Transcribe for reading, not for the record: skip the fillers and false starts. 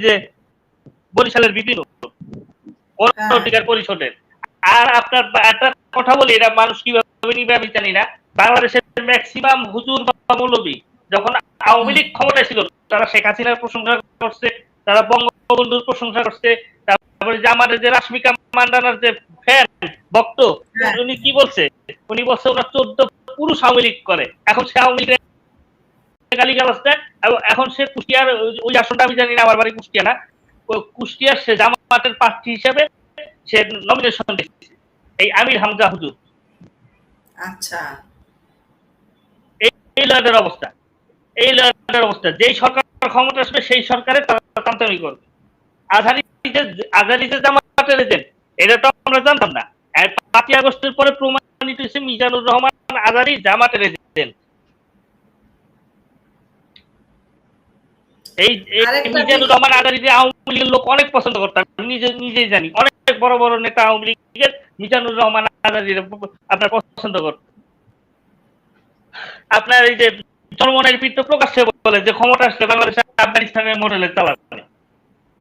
যে বরিশালের বিভিন্ন পরিষদের আর আপনার একটা কথা বলি, এটা মানুষ কিভাবে নিবে আমি জানি না, বাংলাদেশের ম্যাক্সিমাম হুজুর বা মৌলবী যখন আওয়ামী লীগ ক্ষমতায় ছিল তারা শেখ হাসিনার প্রশংসা করছে, তারা বঙ্গবন্ধুর প্রশংসা করছে, তারপরে যে আমাদের যে রাশমিকা মান্দানার যে ফ্যান ভক্ত, উনি কি বলছে, উনি বলছে ওরা 14 পুরুষ আওয়ামী লীগ করে। এখন সে আওয়ামী লীগের গালিগালাজ দেয়, এখন সে কুষ্টিয়ার ওই আসনটা আমি জানি না, আমার বাড়ি কুষ্টিয়া না, কুষ্টিয়ার সে জামাতের প্রার্থী হিসেবে সে নমিনেশন দিয়েছে, এই আমির হামজা হুজুর। আচ্ছা, এই লয়ের অবস্থা, এই লয়ের অবস্থা, যেই সরকার ক্ষমতা আসবে সেই সরকারে তারা তান্তামি করবে। আজহারি যে জামাতের এজেন্ট, এটা তো আমরা জানতাম না, 5 আগস্টের পরে প্রমাণিত হয়েছে মিজানুর রহমান আজহারি জামাতের এজেন্ট। এই মিজানুর রহমান আজহারি যে আওয়ামী লীগের লোক অনেক পছন্দ করতাম, নিজেই জানি, অনেক বড় বড় নেতা আওয়ামী লীগের মিজানুর রহমান আজহারি আপনার পছন্দ করত। আপনার এই যে চরমনের পিত্ত প্রকাশ্যে বলে যে ক্ষমতা আসছে বাংলাদেশ আফগানিস্তানের মডেলে চালাবে,